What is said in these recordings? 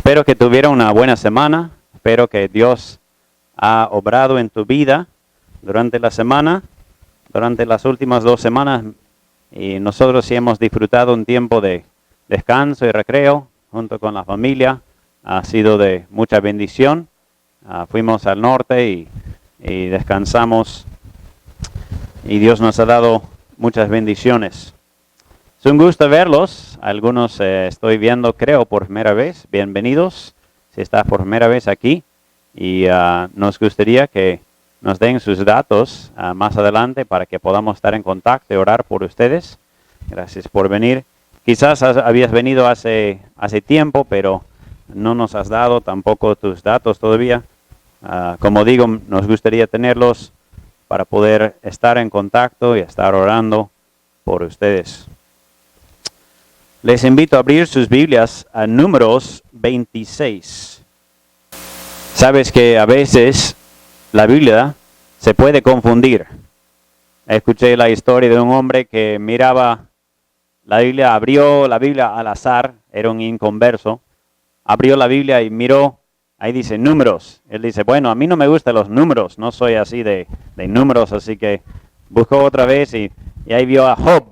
Espero que tuvieron una buena semana. Espero que Dios ha obrado en tu vida durante la semana, durante las últimas 2 semanas. Y nosotros sí hemos disfrutado un tiempo de descanso y recreo junto con la familia. Ha sido de mucha bendición. Fuimos al norte y descansamos. Y Dios nos ha dado muchas bendiciones. Es un gusto verlos. Algunos estoy viendo, creo, por primera vez. Bienvenidos, si estás por primera vez aquí. Y nos gustaría que nos den sus datos más adelante para que podamos estar en contacto y orar por ustedes. Gracias por venir. Quizás habías venido hace tiempo, pero no nos has dado tampoco tus datos todavía. Como digo, nos gustaría tenerlos para poder estar en contacto y estar orando por ustedes. Les invito a abrir sus Biblias a Números 26. Sabes que a veces la Biblia se puede confundir. Escuché la historia de un hombre que miraba la Biblia, abrió la Biblia al azar, era un inconverso, abrió la Biblia y miró, ahí dice números. Él dice, bueno, a mí no me gustan los números, no soy así de números, así que buscó otra vez y ahí vio a Job.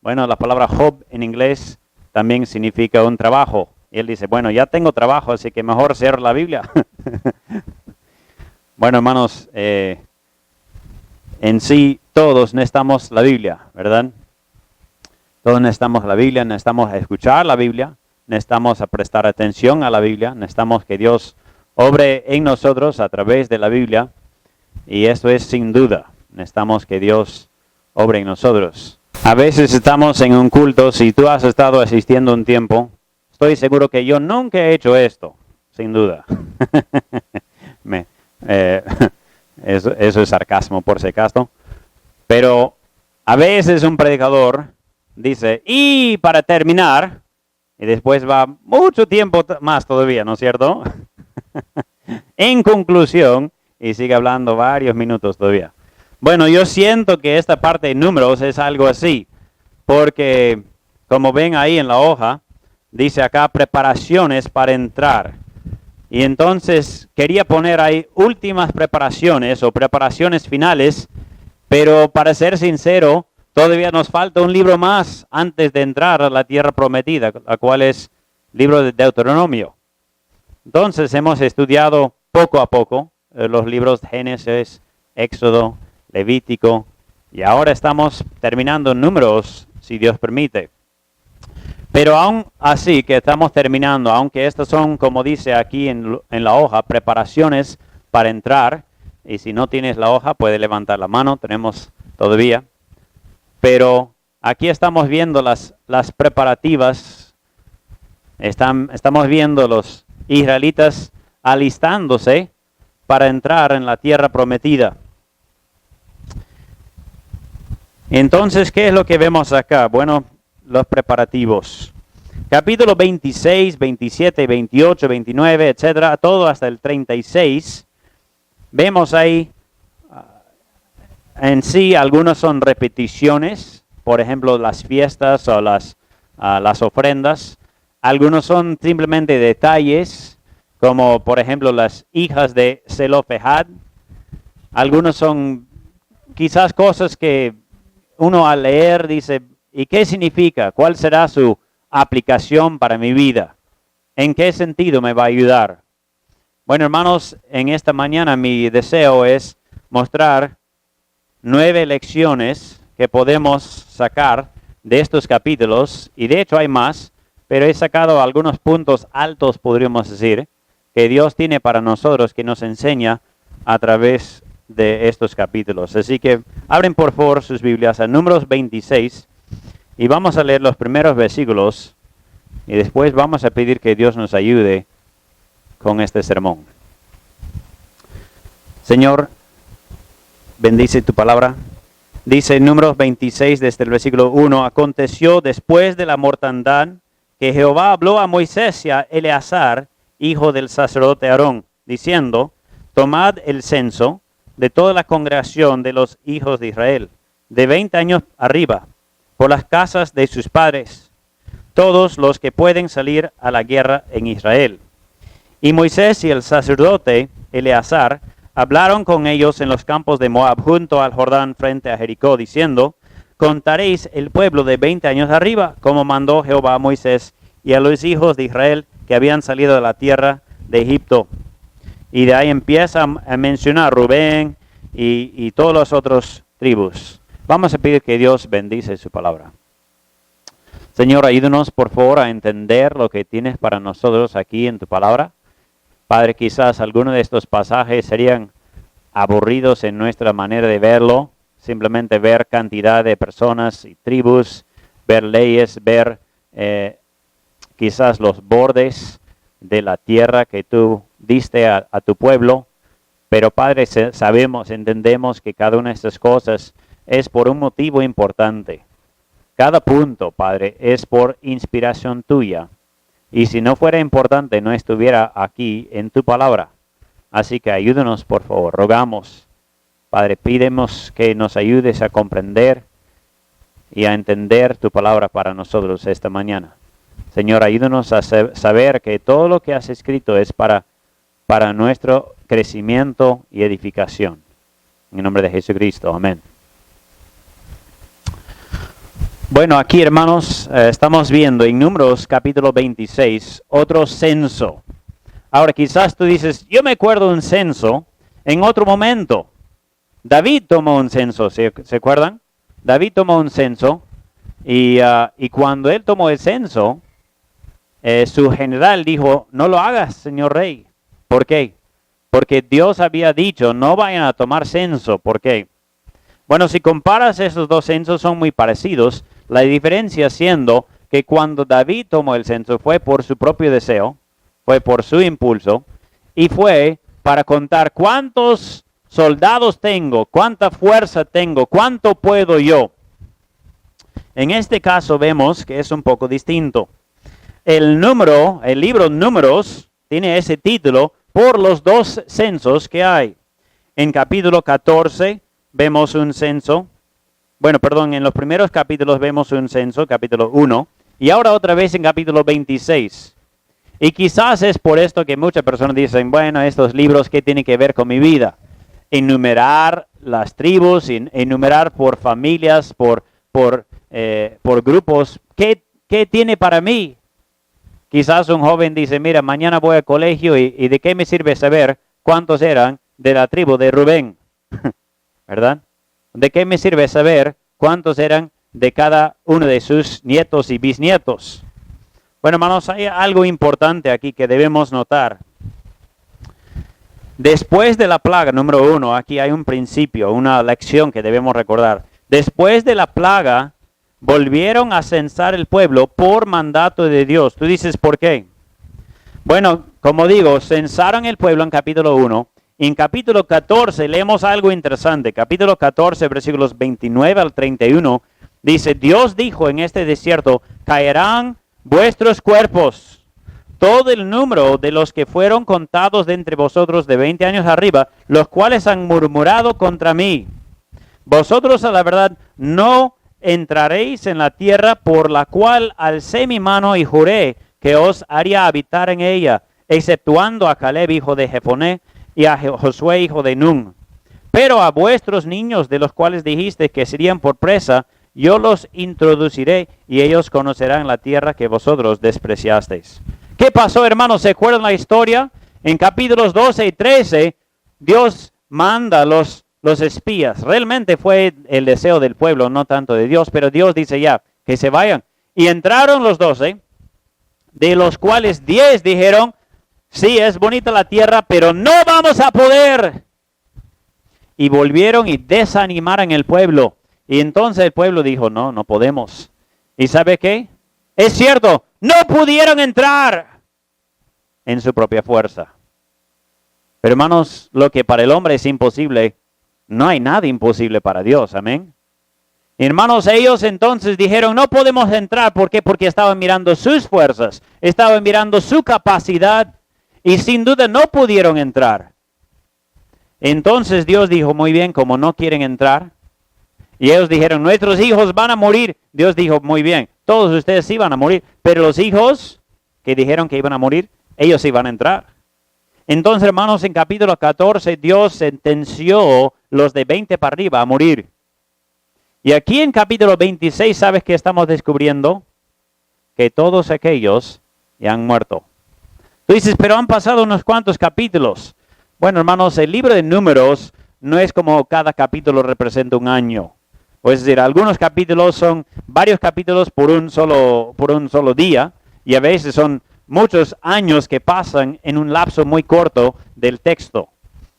Bueno, la palabra Job en inglés también significa un trabajo. Y él dice, bueno, ya tengo trabajo, así que mejor cierro la Biblia. Bueno, hermanos, en sí todos necesitamos la Biblia, ¿verdad? Todos necesitamos la Biblia, necesitamos escuchar la Biblia, necesitamos prestar atención a la Biblia, necesitamos que Dios obre en nosotros a través de la Biblia. Y esto es sin duda, necesitamos que Dios obre en nosotros. A veces estamos en un culto, si tú has estado asistiendo un tiempo, estoy seguro que yo nunca he hecho esto, sin duda. Eso es sarcasmo por si acaso. Pero a veces un predicador dice, y para terminar, y después va mucho tiempo más todavía, ¿no es cierto? En conclusión, y sigue hablando varios minutos todavía. Bueno, yo siento que esta parte de números es algo así, porque como ven ahí en la hoja, dice acá preparaciones para entrar. Y entonces quería poner ahí últimas preparaciones o preparaciones finales, pero para ser sincero, todavía nos falta un libro más antes de entrar a la tierra prometida, la cual es el libro de Deuteronomio. Entonces hemos estudiado poco a poco los libros de Génesis, Éxodo, Levítico, y ahora estamos terminando Números, si Dios permite. Pero aún así que estamos terminando, aunque estas son, como dice aquí en la hoja, preparaciones para entrar, y si no tienes la hoja, puedes levantar la mano, tenemos todavía. Pero aquí estamos viendo las preparativas, estamos viendo los israelitas alistándose para entrar en la tierra prometida. Entonces, ¿qué es lo que vemos acá? Bueno, los preparativos. Capítulo 26, 27, 28, 29, etcétera, todo hasta el 36. Vemos ahí, en sí, algunos son repeticiones, por ejemplo, las fiestas o las ofrendas. Algunos son simplemente detalles, como por ejemplo las hijas de Zelofehad. Algunos son quizás cosas que uno al leer dice, ¿y qué significa? ¿Cuál será su aplicación para mi vida? ¿En qué sentido me va a ayudar? Bueno, hermanos, en esta mañana mi deseo es mostrar 9 lecciones que podemos sacar de estos capítulos, y de hecho hay más, pero he sacado algunos puntos altos, podríamos decir, que Dios tiene para nosotros, que nos enseña a través de estos capítulos. Así que abren por favor sus Biblias a Números 26 y vamos a leer los primeros versículos y después vamos a pedir que Dios nos ayude con este sermón. Señor, bendice tu palabra. Dice en Números 26 desde el versículo 1, aconteció después de la mortandad que Jehová habló a Moisés y a Eleazar, hijo del sacerdote Aarón, diciendo, tomad el censo de toda la congregación de los hijos de Israel, de 20 años arriba, por las casas de sus padres, todos los que pueden salir a la guerra en Israel. Y Moisés y el sacerdote Eleazar hablaron con ellos en los campos de Moab junto al Jordán frente a Jericó, diciendo, contaréis el pueblo de 20 años arriba, como mandó Jehová a Moisés y a los hijos de Israel que habían salido de la tierra de Egipto. Y de ahí empieza a mencionar Rubén y todas las otras tribus. Vamos a pedir que Dios bendice su palabra. Señor, ayúdanos por favor a entender lo que tienes para nosotros aquí en tu palabra. Padre, quizás algunos de estos pasajes serían aburridos en nuestra manera de verlo. Simplemente ver cantidad de personas y tribus, ver leyes, ver quizás los bordes de la tierra que tú diste a tu pueblo. Pero Padre, sabemos, entendemos que cada una de estas cosas es por un motivo importante. Cada punto, Padre, es por inspiración tuya. Y si no fuera importante, no estuviera aquí en tu palabra. Así que ayúdanos, por favor, rogamos. Padre, pidemos que nos ayudes a comprender y a entender tu palabra para nosotros esta mañana. Señor, ayúdanos a saber que todo lo que has escrito es para nuestro crecimiento y edificación. En el nombre de Jesucristo, amén. Bueno, aquí hermanos, estamos viendo en Números capítulo 26, otro censo. Ahora quizás tú dices, yo me acuerdo de un censo en otro momento. David tomó un censo, ¿se acuerdan? David tomó un censo y cuando él tomó el censo, su general dijo, no lo hagas, señor rey. ¿Por qué? Porque Dios había dicho, no vayan a tomar censo. ¿Por qué? Bueno, si comparas esos dos censos son muy parecidos. La diferencia siendo que cuando David tomó el censo fue por su propio deseo, fue por su impulso y fue para contar cuántos soldados tengo, cuánta fuerza tengo, cuánto puedo yo. En este caso vemos que es un poco distinto. El libro Números tiene ese título por los dos censos que hay. En capítulo 14 vemos un censo. En los primeros capítulos vemos un censo, capítulo 1, y ahora otra vez en capítulo 26. Y quizás es por esto que muchas personas dicen, bueno, estos libros, ¿qué tienen que ver con mi vida? Enumerar las tribus, enumerar por familias, por grupos, ¿qué tiene para mí? Quizás un joven dice, mira, mañana voy al colegio y ¿de qué me sirve saber cuántos eran de la tribu de Rubén? ¿Verdad? ¿De qué me sirve saber cuántos eran de cada uno de sus nietos y bisnietos? Bueno, hermanos, hay algo importante aquí que debemos notar. Después de la plaga, número 1, aquí hay un principio, una lección que debemos recordar. Después de la plaga, volvieron a censar el pueblo por mandato de Dios. Tú dices, ¿por qué? Bueno, como digo, censaron el pueblo en capítulo 1. En capítulo 14 leemos algo interesante. Capítulo 14, versículos 29 al 31. Dice, Dios dijo en este desierto, caerán vuestros cuerpos. Todo el número de los que fueron contados de entre vosotros de 20 años arriba, los cuales han murmurado contra mí. Vosotros a la verdad no entraréis en la tierra por la cual alcé mi mano y juré que os haría habitar en ella, exceptuando a Caleb, hijo de Jefoné, y a Josué, hijo de Nun. Pero a vuestros niños, de los cuales dijiste que serían por presa, yo los introduciré y ellos conocerán la tierra que vosotros despreciasteis. ¿Qué pasó, hermanos? ¿Se acuerdan la historia? En capítulos 12 y 13, Dios manda los espías. Realmente fue el deseo del pueblo, no tanto de Dios, pero Dios dice ya, que se vayan. Y entraron los 12, de los cuales 10 dijeron, sí, es bonita la tierra, pero no vamos a poder. Y volvieron y desanimaron el pueblo. Y entonces el pueblo dijo, no podemos. ¿Y sabe qué? Es cierto, no pudieron entrar en su propia fuerza. Pero hermanos, lo que para el hombre es imposible, no hay nada imposible para Dios, amén. Hermanos, ellos entonces dijeron, no podemos entrar. ¿Por qué? Porque estaban mirando sus fuerzas, estaban mirando su capacidad. Y sin duda no pudieron entrar. Entonces Dios dijo, muy bien, como no quieren entrar. Y ellos dijeron, nuestros hijos van a morir. Dios dijo, muy bien, todos ustedes iban a morir, pero los hijos que dijeron que iban a morir, ellos iban a entrar. Entonces, hermanos, en capítulo 14, Dios sentenció los de 20 para arriba a morir. Y aquí en capítulo 26, ¿sabes qué estamos descubriendo? Que todos aquellos ya han muerto. Tú dices, pero han pasado unos cuantos capítulos. Bueno, hermanos, el libro de Números no es como cada capítulo representa un año. O es decir, algunos capítulos son varios capítulos por un solo día, y a veces son muchos años que pasan en un lapso muy corto del texto.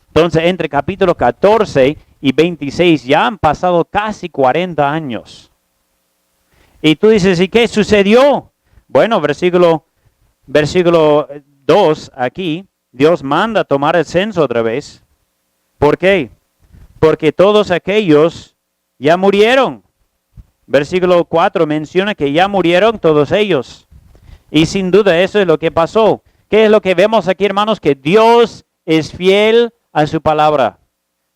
Entonces, entre capítulo 14 y 26 ya han pasado casi 40 años. Y tú dices, ¿y qué sucedió? Bueno, versículo 2 aquí, Dios manda tomar el censo otra vez. ¿Por qué? Porque todos aquellos ya murieron. Versículo 4 menciona que ya murieron todos ellos. Y sin duda eso es lo que pasó. ¿Qué es lo que vemos aquí, hermanos? Que Dios es fiel a su palabra.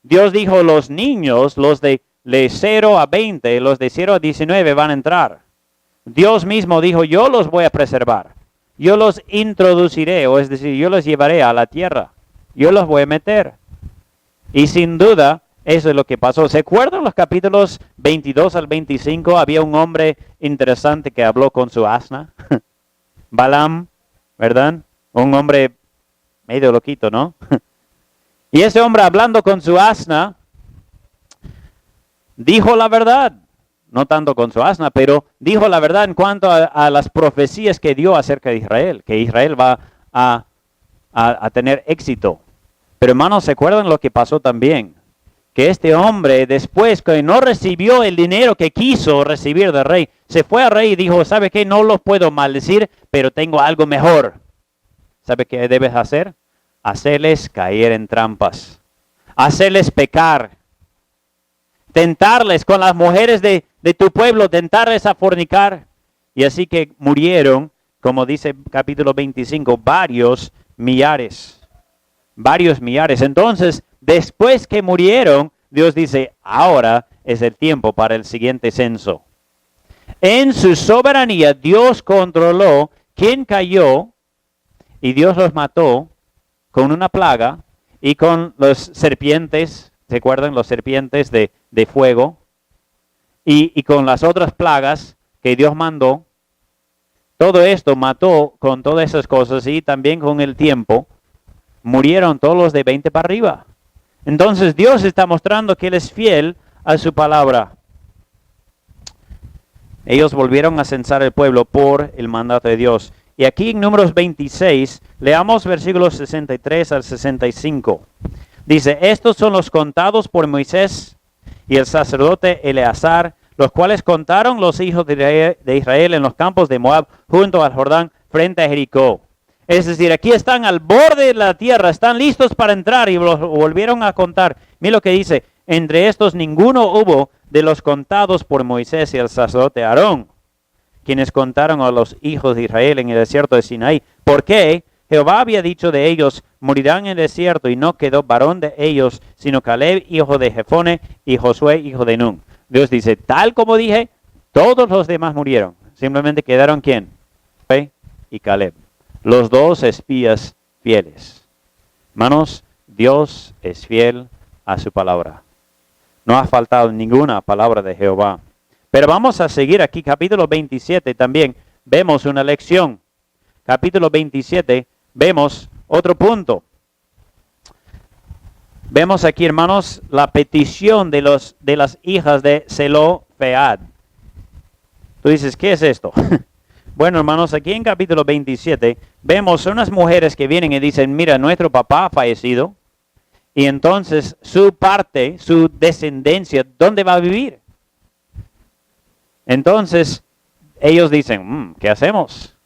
Dios dijo, los niños, los de 0 a 20, los de 0 a 19 van a entrar. Dios mismo dijo, yo los voy a preservar. Yo los introduciré, o es decir, yo los llevaré a la tierra. Yo los voy a meter. Y sin duda, eso es lo que pasó. ¿Se acuerdan los capítulos 22 al 25? Había un hombre interesante que habló con su asna. Balaam, ¿verdad? Un hombre medio loquito, ¿no? Y ese hombre hablando con su asna, dijo la verdad. No tanto con su asna, pero dijo la verdad en cuanto a las profecías que dio acerca de Israel. Que Israel va a tener éxito. Pero hermanos, ¿se acuerdan lo que pasó también? Que este hombre, después que no recibió el dinero que quiso recibir del rey, se fue al rey y dijo, ¿sabe qué? No los puedo maldecir, pero tengo algo mejor. ¿Sabe qué debes hacer? Hacerles caer en trampas. Hacerles pecar. Tentarles con las mujeres de tu pueblo, tentarles a fornicar. Y así que murieron, como dice capítulo 25, varios millares. Varios millares. Entonces, después que murieron, Dios dice, ahora es el tiempo para el siguiente censo. En su soberanía, Dios controló quién cayó y Dios los mató con una plaga y con los serpientes, ¿se acuerdan? Los serpientes de fuego y con las otras plagas que Dios mandó. Todo esto mató con todas esas cosas y también con el tiempo murieron todos los de 20 para arriba. Entonces Dios está mostrando que Él es fiel a su palabra. Ellos volvieron a censar el pueblo por el mandato de Dios. Y aquí en Números 26, leamos versículos 63 al 65. Dice, estos son los contados por Moisés y el sacerdote Eleazar, los cuales contaron los hijos de Israel en los campos de Moab, junto al Jordán, frente a Jericó. Es decir, aquí están al borde de la tierra, están listos para entrar y los volvieron a contar. Mira lo que dice, entre estos ninguno hubo de los contados por Moisés y el sacerdote Aarón, quienes contaron a los hijos de Israel en el desierto de Sinaí. ¿Por qué? Jehová había dicho de ellos, morirán en el desierto, y no quedó varón de ellos, sino Caleb, hijo de Jefone, y Josué, hijo de Nun. Dios dice, tal como dije, todos los demás murieron. Simplemente quedaron ¿quién? Josué y Caleb. Los dos espías fieles. Hermanos, Dios es fiel a su palabra. No ha faltado ninguna palabra de Jehová. Pero vamos a seguir aquí, capítulo 27 también. Vemos una lección. Capítulo 27, vemos otro punto. Vemos aquí, hermanos, la petición de las hijas de Zelofead. Tú dices, ¿qué es esto? Bueno, hermanos, aquí en capítulo 27 vemos unas mujeres que vienen y dicen, mira, nuestro papá ha fallecido y entonces su parte, su descendencia, ¿dónde va a vivir? Entonces ellos dicen, ¿qué hacemos?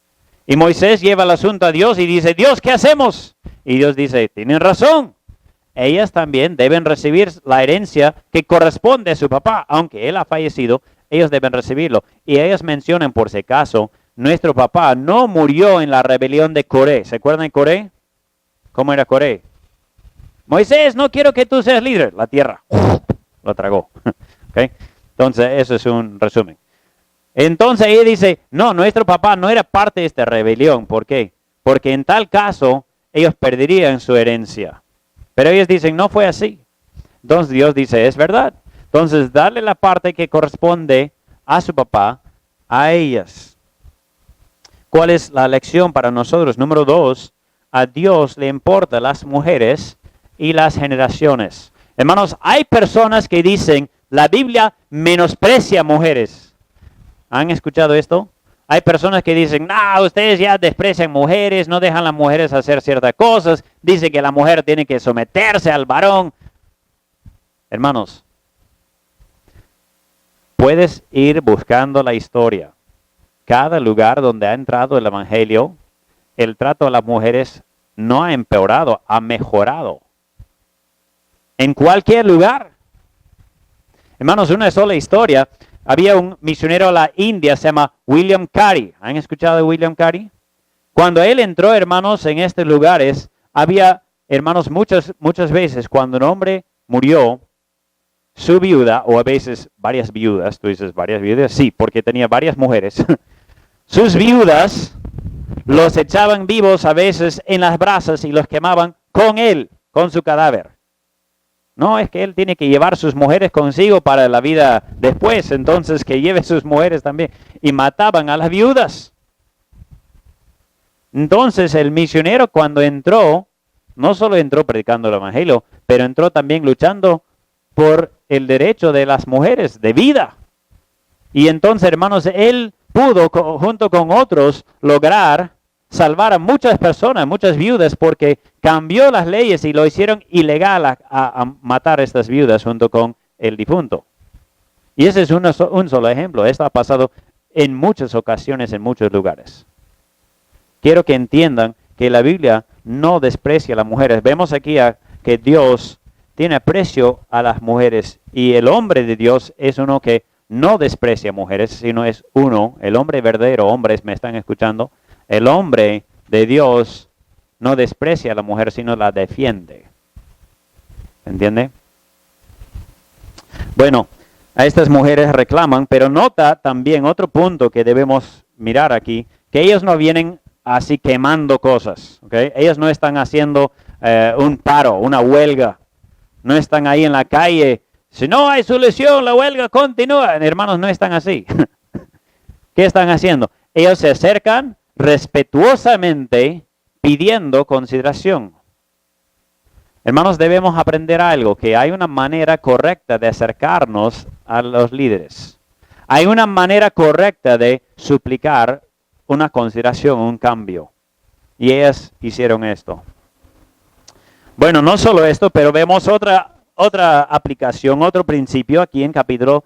Y Moisés lleva el asunto a Dios y dice, Dios, ¿qué hacemos? Y Dios dice, tienen razón. Ellas también deben recibir la herencia que corresponde a su papá, aunque él ha fallecido, ellos deben recibirlo. Y ellas mencionan, por si acaso, nuestro papá no murió en la rebelión de Coré. ¿Se acuerdan de Coré? ¿Cómo era Coré? Moisés, no quiero que tú seas líder. La tierra lo tragó. ¿Okay? Entonces, eso es un resumen. Entonces ella dice, no, nuestro papá no era parte de esta rebelión. ¿Por qué? Porque en tal caso ellos perderían su herencia. Pero ellos dicen, no fue así. Entonces Dios dice, es verdad. Entonces darle la parte que corresponde a su papá, a ellas. ¿Cuál es la lección para nosotros? Número 2, a Dios le importan las mujeres y las generaciones. Hermanos, hay personas que dicen, la Biblia menosprecia mujeres. ¿Han escuchado esto? Hay personas que dicen, no, ustedes ya desprecian mujeres, no dejan a las mujeres hacer ciertas cosas, dicen que la mujer tiene que someterse al varón. Hermanos, puedes ir buscando la historia. Cada lugar donde ha entrado el Evangelio, el trato a las mujeres no ha empeorado, ha mejorado. En cualquier lugar. Hermanos, una sola historia. Había un misionero a la India, se llama William Carey. ¿Han escuchado de William Carey? Cuando él entró, hermanos, en estos lugares, había, hermanos, muchas veces cuando un hombre murió, su viuda, o a veces varias viudas, tú dices varias viudas, sí, porque tenía varias mujeres. Sus viudas los echaban vivos a veces en las brasas y los quemaban con él, con su cadáver. No, es que él tiene que llevar sus mujeres consigo para la vida después, entonces que lleve sus mujeres también. Y mataban a las viudas. Entonces el misionero cuando entró, no solo entró predicando el Evangelio, pero entró también luchando por el derecho de las mujeres de vida. Y entonces, hermanos, él pudo, junto con otros, lograr salvar a muchas personas, muchas viudas, porque cambió las leyes y lo hicieron ilegal a matar a estas viudas junto con el difunto. Y ese es un solo ejemplo. Esto ha pasado en muchas ocasiones, en muchos lugares. Quiero que entiendan que la Biblia no desprecia a las mujeres. Vemos aquí que Dios tiene aprecio a las mujeres y el hombre de Dios es uno que no desprecia a mujeres, sino es uno, el hombre verdadero, hombres me están escuchando, el hombre de Dios no desprecia a la mujer, sino la defiende. ¿Entiende? Bueno, a estas mujeres reclaman, pero nota también otro punto que debemos mirar aquí, que ellos no vienen así quemando cosas, ¿ok? Ellos no están haciendo un paro, una huelga, no están ahí en la calle. Si no hay solución, la huelga continúa. Hermanos, no están así. ¿Qué están haciendo? Ellos se acercan respetuosamente pidiendo consideración. Hermanos, debemos aprender algo, que hay una manera correcta de acercarnos a los líderes. Hay una manera correcta de suplicar una consideración, un cambio. Y ellas hicieron esto. Bueno, no solo esto, pero vemos otra aplicación, otro principio aquí en capítulo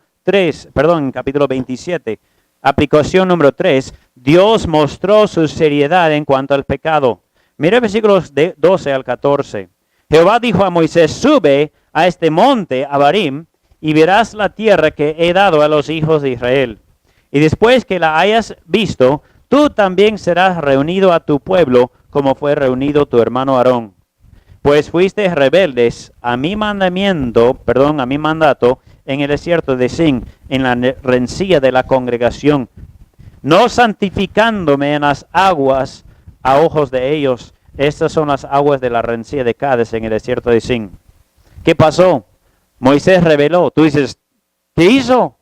27. Aplicación número 3. Dios mostró su seriedad en cuanto al pecado. Mira versículos de 12 al 14. Jehová dijo a Moisés, sube a este monte, Abarim, y verás la tierra que he dado a los hijos de Israel. Y después que la hayas visto, tú también serás reunido a tu pueblo, como fue reunido tu hermano Aarón. Pues fuiste rebeldes a mi mandato en el desierto de Sin, en la rencilla de la congregación, no santificándome en las aguas a ojos de ellos. Estas son las aguas de la rencilla de Cádiz en el desierto de Sin. ¿Qué pasó? Moisés rebeló. Tú dices, ¿qué hizo?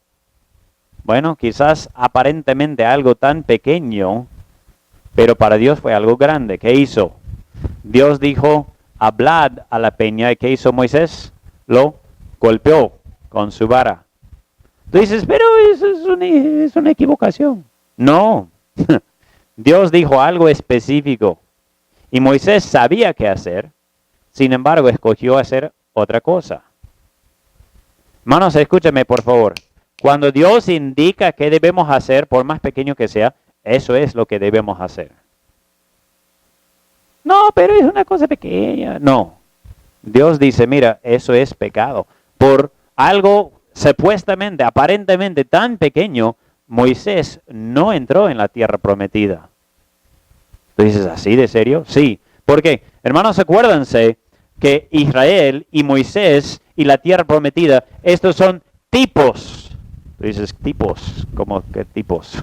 Bueno, quizás aparentemente algo tan pequeño, pero para Dios fue algo grande. ¿Qué hizo? Dios dijo, hablad a la peña. ¿Y qué hizo Moisés? Lo golpeó con su vara. Tú dices, pero eso es una equivocación. No. Dios dijo algo específico. Y Moisés sabía qué hacer. Sin embargo, escogió hacer otra cosa. Hermanos, escúchame por favor. Cuando Dios indica qué debemos hacer, por más pequeño que sea, eso es lo que debemos hacer. No, pero es una cosa pequeña. No. Dios dice, mira, eso es pecado. Por algo supuestamente, aparentemente tan pequeño, Moisés no entró en la tierra prometida. ¿Tú dices así de serio? Sí. ¿Por qué? Hermanos, acuérdense que Israel y Moisés y la tierra prometida, estos son tipos. Tú dices tipos, ¿cómo que tipos?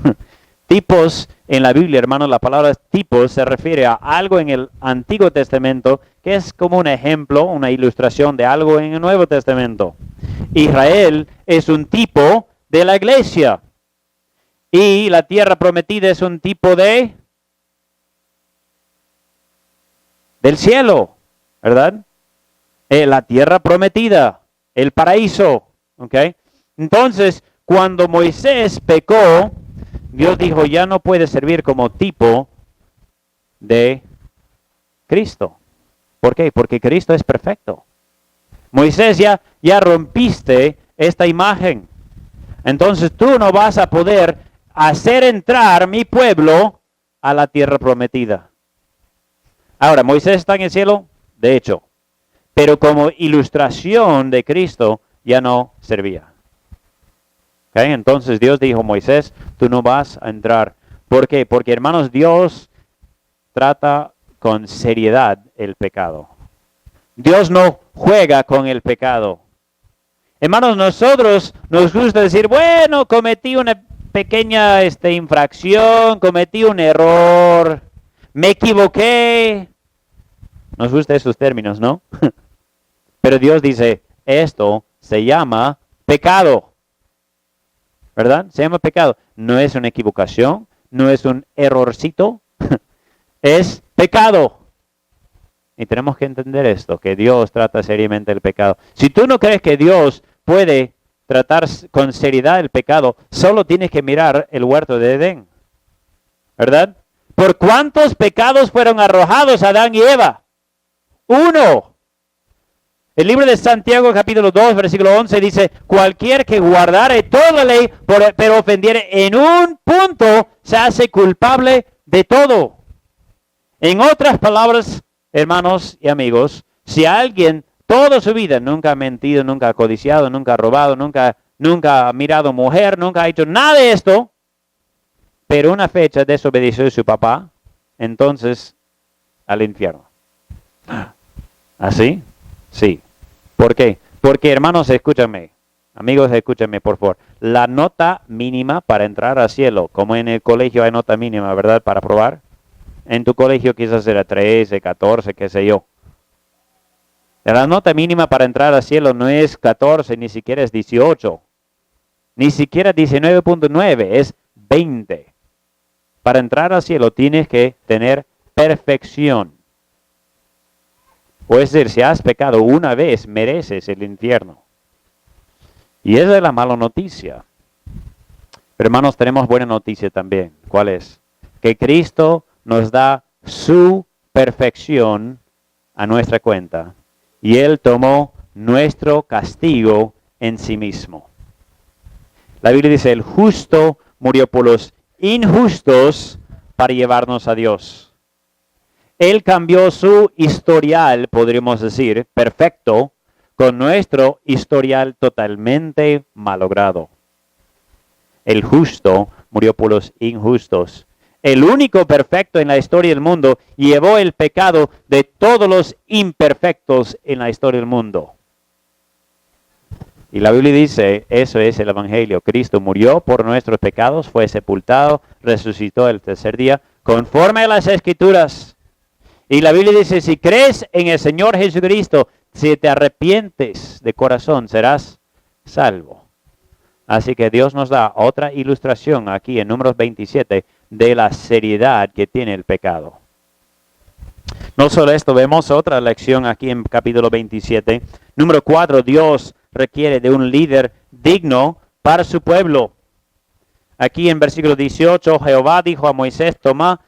Tipos en la Biblia, hermanos, la palabra tipos se refiere a algo en el Antiguo Testamento que es como un ejemplo, una ilustración de algo en el Nuevo Testamento. Israel es un tipo de la iglesia y la tierra prometida es un tipo del cielo, ¿verdad? La tierra prometida, el paraíso, ¿ok? Entonces, cuando Moisés pecó, Dios dijo, ya no puede servir como tipo de Cristo. ¿Por qué? Porque Cristo es perfecto. Moisés, ya rompiste esta imagen. Entonces tú no vas a poder hacer entrar mi pueblo a la tierra prometida. Ahora, ¿Moisés está en el cielo? De hecho. Pero como ilustración de Cristo ya no servía. ¿Okay? Entonces Dios dijo, Moisés, tú no vas a entrar. ¿Por qué? Porque, hermanos, Dios trata con seriedad el pecado. Dios no juega con el pecado. Hermanos, nosotros nos gusta decir, bueno, cometí una pequeña infracción, cometí un error, me equivoqué. Nos gustan esos términos, ¿no? Pero Dios dice, esto se llama pecado. ¿Verdad? Se llama pecado. No es una equivocación, no es un errorcito, es pecado. Y tenemos que entender esto, que Dios trata seriamente el pecado. Si tú no crees que Dios puede tratar con seriedad el pecado, solo tienes que mirar el huerto de Edén. ¿Verdad? ¿Por cuántos pecados fueron arrojados Adán y Eva? 1. El libro de Santiago, capítulo 2, versículo 11, dice, cualquier que guardare toda la ley, pero ofendiere en un punto, se hace culpable de todo. En otras palabras, hermanos y amigos, si alguien toda su vida nunca ha mentido, nunca ha codiciado, nunca ha robado, nunca ha mirado mujer, nunca ha hecho nada de esto, pero una fecha desobedeció a su papá, entonces al infierno. ¿Así? Sí. ¿Por qué? Porque, hermanos, escúchame. Amigos, escúchame, por favor. La nota mínima para entrar al cielo, como en el colegio hay nota mínima, ¿verdad? Para probar. En tu colegio quizás era 13, 14, qué sé yo. La nota mínima para entrar al cielo no es 14, ni siquiera es 18. Ni siquiera 19.9, es 20. Para entrar al cielo tienes que tener perfección. O es decir, si has pecado una vez, mereces el infierno. Y esa es la mala noticia. Pero, hermanos, tenemos buena noticia también. ¿Cuál es? Que Cristo nos da su perfección a nuestra cuenta. Y Él tomó nuestro castigo en sí mismo. La Biblia dice, el justo murió por los injustos para llevarnos a Dios. Él cambió su historial, podríamos decir, perfecto, con nuestro historial totalmente malogrado. El justo murió por los injustos. El único perfecto en la historia del mundo llevó el pecado de todos los imperfectos en la historia del mundo. Y la Biblia dice, eso es el Evangelio. Cristo murió por nuestros pecados, fue sepultado, resucitó el tercer día, conforme a las Escrituras. Y la Biblia dice, si crees en el Señor Jesucristo, si te arrepientes de corazón, serás salvo. Así que Dios nos da otra ilustración aquí en Números 27 de la seriedad que tiene el pecado. No solo esto, vemos otra lección aquí en capítulo 27. Número 4, Dios requiere de un líder digno para su pueblo. Aquí en versículo 18, Jehová dijo a Moisés, toma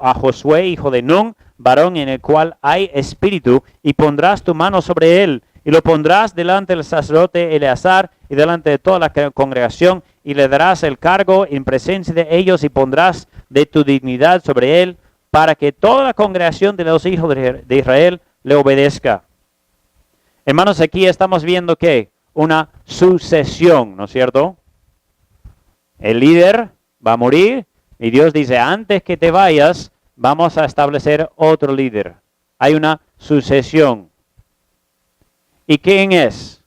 a Josué, hijo de Nun, varón en el cual hay espíritu, y pondrás tu mano sobre él, y lo pondrás delante del sacerdote Eleazar y delante de toda la congregación, y le darás el cargo en presencia de ellos, y pondrás de tu dignidad sobre él, para que toda la congregación de los hijos de Israel le obedezca. Hermanos, aquí estamos viendo que una sucesión, ¿no es cierto? El líder va a morir, y Dios dice, antes que te vayas, vamos a establecer otro líder. Hay una sucesión. ¿Y quién es?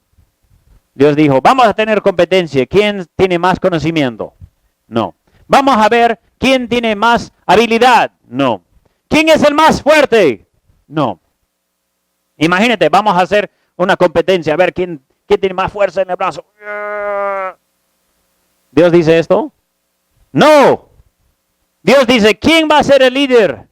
Dios dijo, vamos a tener competencia. ¿Quién tiene más conocimiento? No. Vamos a ver quién tiene más habilidad. No. ¿Quién es el más fuerte? No. Imagínate, vamos a hacer una competencia, a ver quién tiene más fuerza en el brazo. ¿Dios dice esto? No. Dios dice, ¿quién va a ser el líder?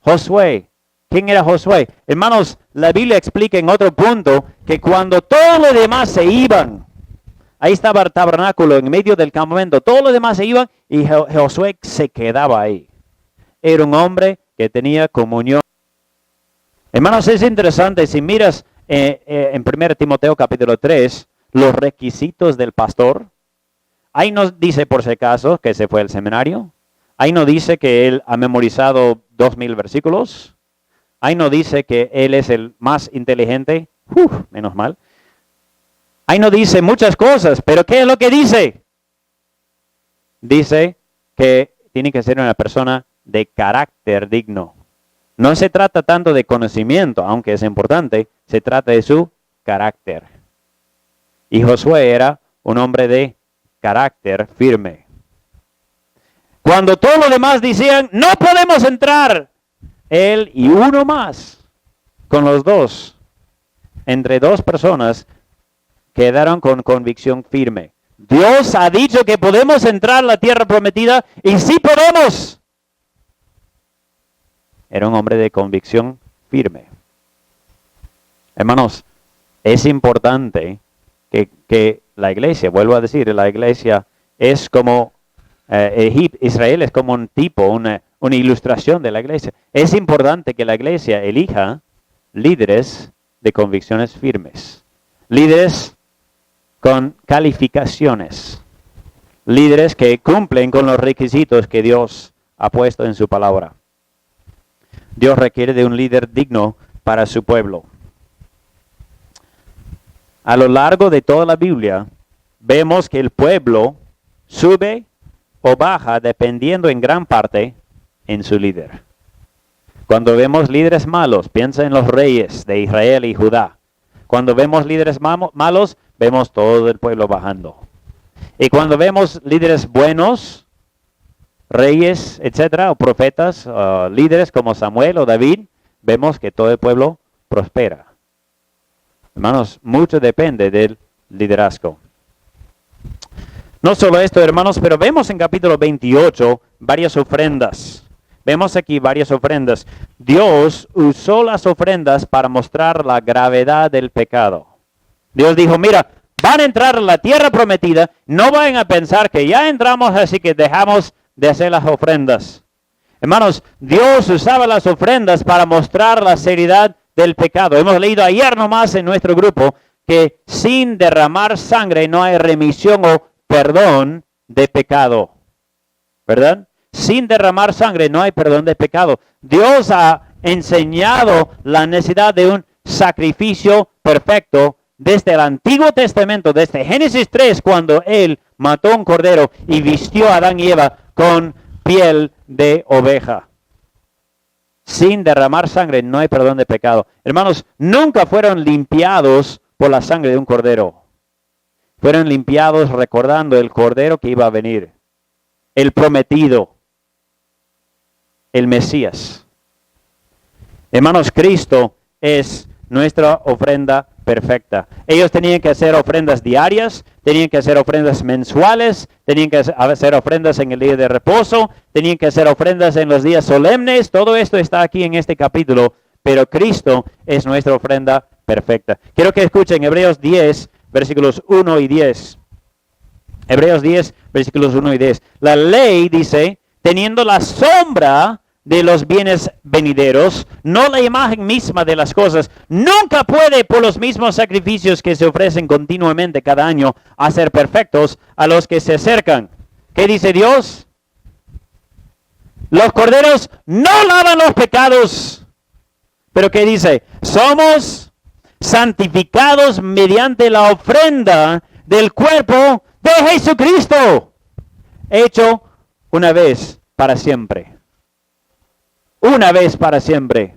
Josué. ¿Quién era Josué? Hermanos, la Biblia explica en otro punto que cuando todos los demás se iban, ahí estaba el tabernáculo en medio del campamento, todos los demás se iban y Josué se quedaba ahí. Era un hombre que tenía comunión. Hermanos, es interesante, si miras en 1 Timoteo capítulo 3, los requisitos del pastor, ahí no dice por si acaso que se fue al seminario, ahí no dice que él ha memorizado 2000 versículos, ahí no dice que él es el más inteligente, menos mal. Ahí no dice muchas cosas, pero ¿qué es lo que dice? Dice que tiene que ser una persona de carácter digno. No se trata tanto de conocimiento, aunque es importante, se trata de su carácter. Y Josué era un hombre de carácter firme. Cuando todos los demás decían, no podemos entrar, él y uno más, con los dos, entre dos personas, quedaron con convicción firme. Dios ha dicho que podemos entrar a la tierra prometida y sí podemos. Era un hombre de convicción firme. Hermanos, es importante que la iglesia, vuelvo a decir, la iglesia es como Israel es como un tipo, una ilustración de la iglesia. Es importante que la iglesia elija líderes de convicciones firmes, líderes con calificaciones, líderes que cumplen con los requisitos que Dios ha puesto en su palabra. Dios requiere de un líder digno para su pueblo. A lo largo de toda la Biblia, vemos que el pueblo sube o baja dependiendo en gran parte en su líder. Cuando vemos líderes malos, piensa en los reyes de Israel y Judá. Cuando vemos líderes malos, vemos todo el pueblo bajando. Y cuando vemos líderes buenos, reyes, etcétera, o profetas, líderes como Samuel o David, vemos que todo el pueblo prospera. Hermanos, mucho depende del liderazgo. No solo esto, hermanos, pero vemos en capítulo 28 varias ofrendas. Vemos aquí varias ofrendas. Dios usó las ofrendas para mostrar la gravedad del pecado. Dios dijo, mira, van a entrar a la tierra prometida, no vayan a pensar que ya entramos así que dejamos de hacer las ofrendas. Hermanos, Dios usaba las ofrendas para mostrar la seriedad del pecado. Hemos leído ayer nomás en nuestro grupo que sin derramar sangre no hay remisión o perdón de pecado. ¿Verdad? Sin derramar sangre no hay perdón de pecado. Dios ha enseñado la necesidad de un sacrificio perfecto desde el Antiguo Testamento, desde Génesis 3, cuando Él mató un cordero y vistió a Adán y Eva con piel de oveja. Sin derramar sangre no hay perdón de pecado. Hermanos, nunca fueron limpiados por la sangre de un cordero. Fueron limpiados recordando el cordero que iba a venir. El prometido. El Mesías. Hermanos, Cristo es nuestra ofrenda perfecta. Ellos tenían que hacer ofrendas diarias, tenían que hacer ofrendas mensuales, tenían que hacer ofrendas en el día de reposo, tenían que hacer ofrendas en los días solemnes. Todo esto está aquí en este capítulo, pero Cristo es nuestra ofrenda perfecta. Quiero que escuchen Hebreos 10, versículos 1 y 10. Hebreos 10, versículos 1 y 10. La ley dice, teniendo la sombra de los bienes venideros, no la imagen misma de las cosas, nunca puede por los mismos sacrificios que se ofrecen continuamente cada año hacer perfectos a los que se acercan. ¿Qué dice Dios? Los corderos no lavan los pecados. Pero ¿qué dice? Somos santificados mediante la ofrenda del cuerpo de Jesucristo, hecho una vez para siempre. Una vez para siempre.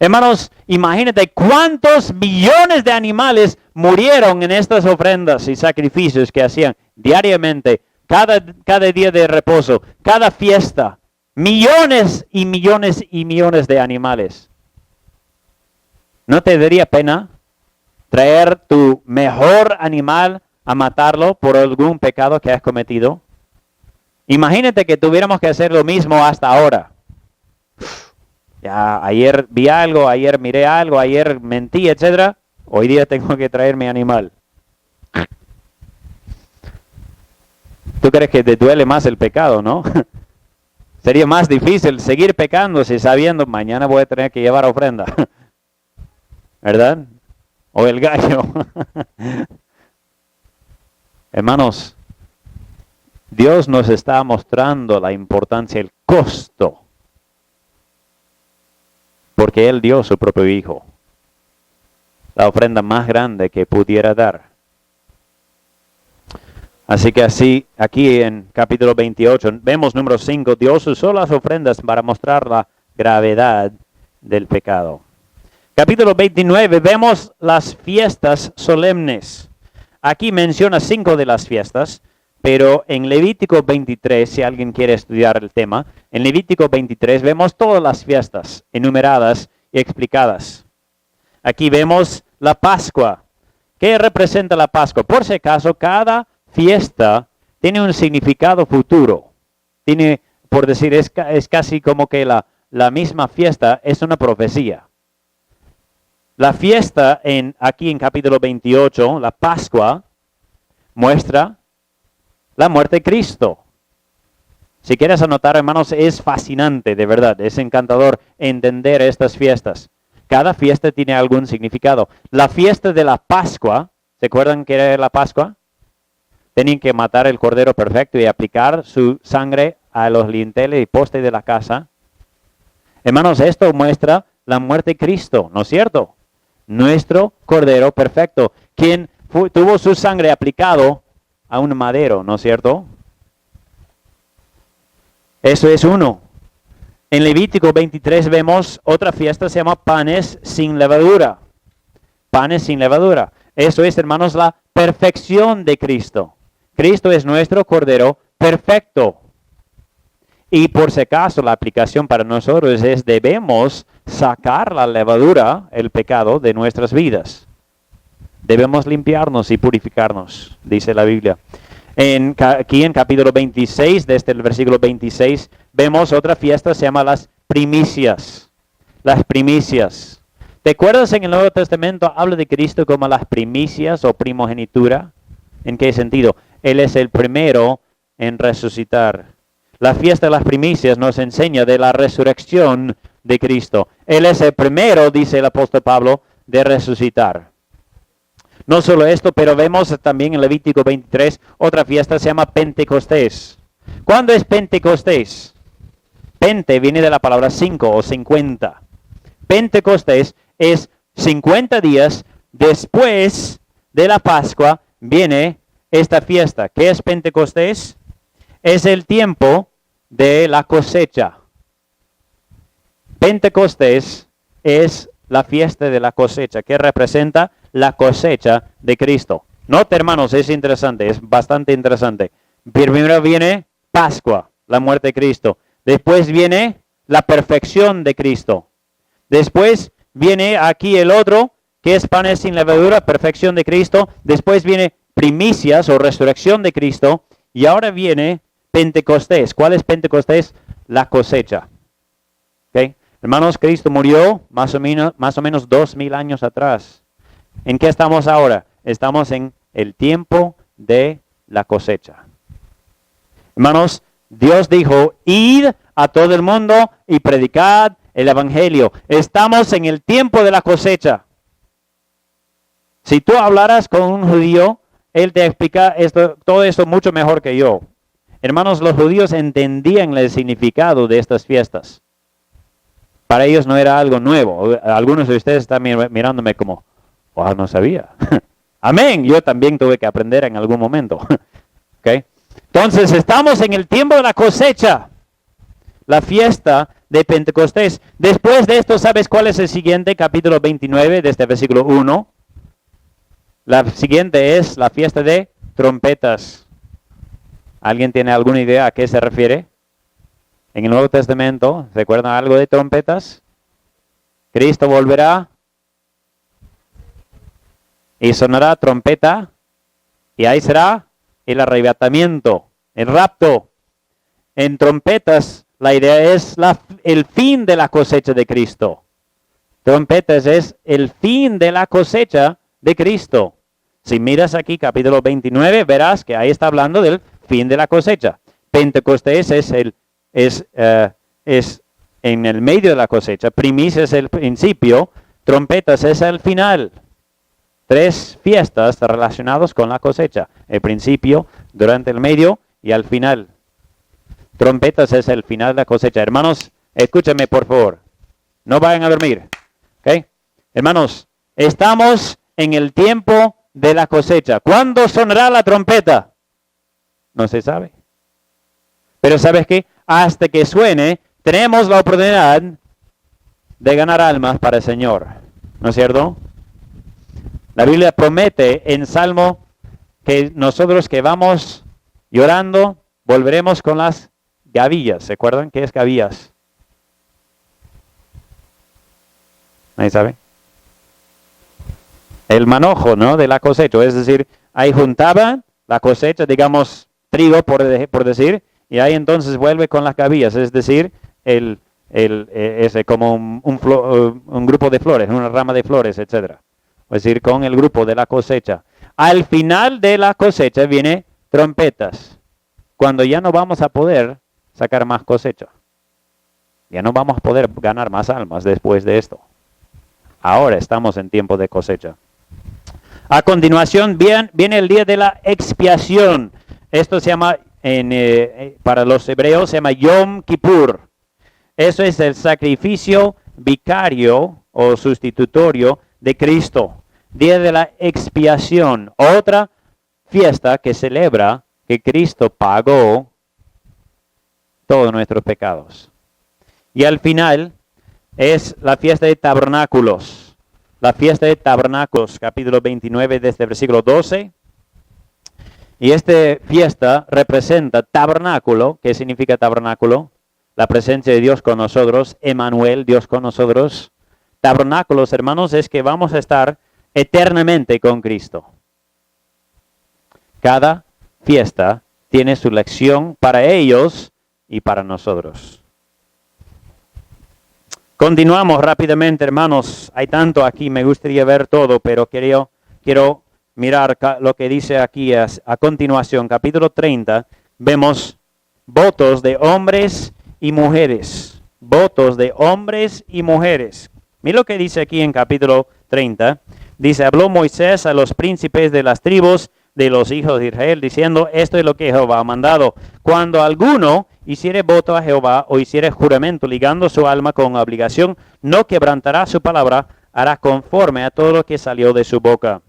Hermanos, imagínate cuántos millones de animales murieron en estas ofrendas y sacrificios que hacían diariamente, cada día de reposo, cada fiesta. Millones y millones y millones de animales. ¿No te daría pena traer tu mejor animal a matarlo por algún pecado que has cometido? Imagínate que tuviéramos que hacer lo mismo hasta ahora. Ya ayer vi algo, ayer miré algo, ayer mentí, etc. Hoy día tengo que traer mi animal. ¿Tú crees que te duele más el pecado, no? Sería más difícil seguir pecando si sabiendo mañana voy a tener que llevar ofrenda. ¿Verdad? O el gallo. Hermanos, Dios nos está mostrando la importancia, el costo. Porque Él dio su propio Hijo. La ofrenda más grande que pudiera dar. Así que aquí en capítulo 28, vemos número 5, Dios usó las ofrendas para mostrar la gravedad del pecado. Capítulo 29, vemos las fiestas solemnes. Aquí menciona 5 de las fiestas, pero en Levítico 23, si alguien quiere estudiar el tema, en Levítico 23 vemos todas las fiestas enumeradas y explicadas. Aquí vemos la Pascua. ¿Qué representa la Pascua? Por si acaso, cada fiesta tiene un significado futuro. Tiene, por decir, es casi como que la misma fiesta es una profecía. La fiesta aquí en capítulo 28, la Pascua, muestra la muerte de Cristo. Si quieres anotar, hermanos, es fascinante, de verdad. Es encantador entender estas fiestas. Cada fiesta tiene algún significado. La fiesta de la Pascua, ¿se acuerdan qué era la Pascua? Tenían que matar el cordero perfecto y aplicar su sangre a los linteles y postes de la casa. Hermanos, esto muestra la muerte de Cristo, ¿no es cierto? Nuestro cordero perfecto, quien tuvo su sangre aplicado a un madero, ¿no es cierto? Eso es uno. En Levítico 23 vemos otra fiesta, se llama panes sin levadura. Panes sin levadura. Eso es, hermanos, la perfección de Cristo. Cristo es nuestro cordero perfecto. Y por si acaso la aplicación para nosotros es debemos sacar la levadura, el pecado, de nuestras vidas. Debemos limpiarnos y purificarnos, dice la Biblia. Aquí en capítulo 26, desde el versículo 26, vemos otra fiesta, se llama las primicias. Las primicias. ¿Te acuerdas en el Nuevo Testamento habla de Cristo como las primicias o primogenitura? ¿En qué sentido? Él es el primero en resucitar. La fiesta de las primicias nos enseña de la resurrección de Cristo. Él es el primero, dice el apóstol Pablo, de resucitar. No solo esto, pero vemos también en Levítico 23, otra fiesta se llama Pentecostés. ¿Cuándo es Pentecostés? Pente viene de la palabra 5 o 50. Pentecostés es 50 días después de la Pascua viene esta fiesta. ¿Qué es Pentecostés? Es el tiempo de la cosecha. Pentecostés es la fiesta de la cosecha, que representa la cosecha de Cristo. Nota, hermanos, es interesante, es bastante interesante. Primero viene Pascua, la muerte de Cristo. Después viene la perfección de Cristo. Después viene aquí el otro, que es panes sin levadura, perfección de Cristo. Después viene primicias o resurrección de Cristo. Y ahora viene Pentecostés. ¿Cuál es Pentecostés? La cosecha. ¿Okay? Hermanos, Cristo murió más o menos 2000 años atrás. ¿En qué estamos ahora? Estamos en el tiempo de la cosecha. Hermanos, Dios dijo, id a todo el mundo y predicad el evangelio. Estamos en el tiempo de la cosecha. Si tú hablaras con un judío, él te explica todo esto mucho mejor que yo. Hermanos, los judíos entendían el significado de estas fiestas. Para ellos no era algo nuevo. Algunos de ustedes están mirándome como, wow, no sabía. Amén. Yo también tuve que aprender en algún momento. ¿Okay? Entonces, estamos en el tiempo de la cosecha. la fiesta de Pentecostés. Después de esto, ¿sabes cuál es el siguiente? Capítulo 29, desde el versículo 1. La siguiente es la fiesta de trompetas. ¿Alguien tiene alguna idea a qué se refiere? En el Nuevo Testamento, ¿recuerdan algo de trompetas? Cristo volverá y sonará trompeta y ahí será el arrebatamiento, el rapto. En trompetas, la idea es el fin de la cosecha de Cristo. Trompetas es el fin de la cosecha de Cristo. Si miras aquí capítulo 29, verás que ahí está hablando del fin de la cosecha. Pentecostés es en el medio de la cosecha. Primicia es el principio. Trompetas es el final. 3 fiestas relacionadas con la cosecha. El principio, durante el medio y al final. Trompetas es el final de la cosecha. Hermanos, escúchame por favor. No vayan a dormir. ¿Okay? Hermanos, estamos en el tiempo de la cosecha. ¿Cuándo sonará la trompeta? No se sabe. Pero ¿sabes qué? Hasta que suene, tenemos la oportunidad de ganar almas para el Señor. ¿No es cierto? La Biblia promete en Salmo que nosotros que vamos llorando, volveremos con las gavillas. ¿Se acuerdan qué es gavillas? ¿Nadie sabe? El manojo, ¿no? De la cosecha. Es decir, ahí juntaban la cosecha, digamos, trigo, por decir, y ahí entonces vuelve con las gavillas. Es decir, como un grupo de flores, una rama de flores, etcétera. Es decir, con el grupo de la cosecha. Al final de la cosecha viene trompetas. Cuando ya no vamos a poder sacar más cosecha. Ya no vamos a poder ganar más almas después de esto. Ahora estamos en tiempo de cosecha. A continuación viene el día de la expiación. Esto se llama, para los hebreos, se llama Yom Kippur. Eso es el sacrificio vicario o sustitutorio de Cristo. Día de la expiación, otra fiesta que celebra que Cristo pagó todos nuestros pecados. Y al final es la fiesta de tabernáculos. La fiesta de tabernáculos, capítulo 29, desde el versículo 12. Y esta fiesta representa tabernáculo. ¿Qué significa tabernáculo? La presencia de Dios con nosotros, Emmanuel, Dios con nosotros. Tabernáculos, hermanos, es que vamos a estar eternamente con Cristo. Cada fiesta tiene su lección para ellos y para nosotros. Continuamos rápidamente, hermanos. Hay tanto aquí, me gustaría ver todo, pero quiero mirar lo que dice aquí a continuación. Capítulo 30, vemos votos de hombres y mujeres. Votos de hombres y mujeres. Mira lo que dice aquí en capítulo 30. Dice, habló Moisés a los príncipes de las tribus de los hijos de Israel, diciendo, esto es lo que Jehová ha mandado. Cuando alguno hiciere voto a Jehová o hiciere juramento ligando su alma con obligación, no quebrantará su palabra, hará conforme a todo lo que salió de su boca.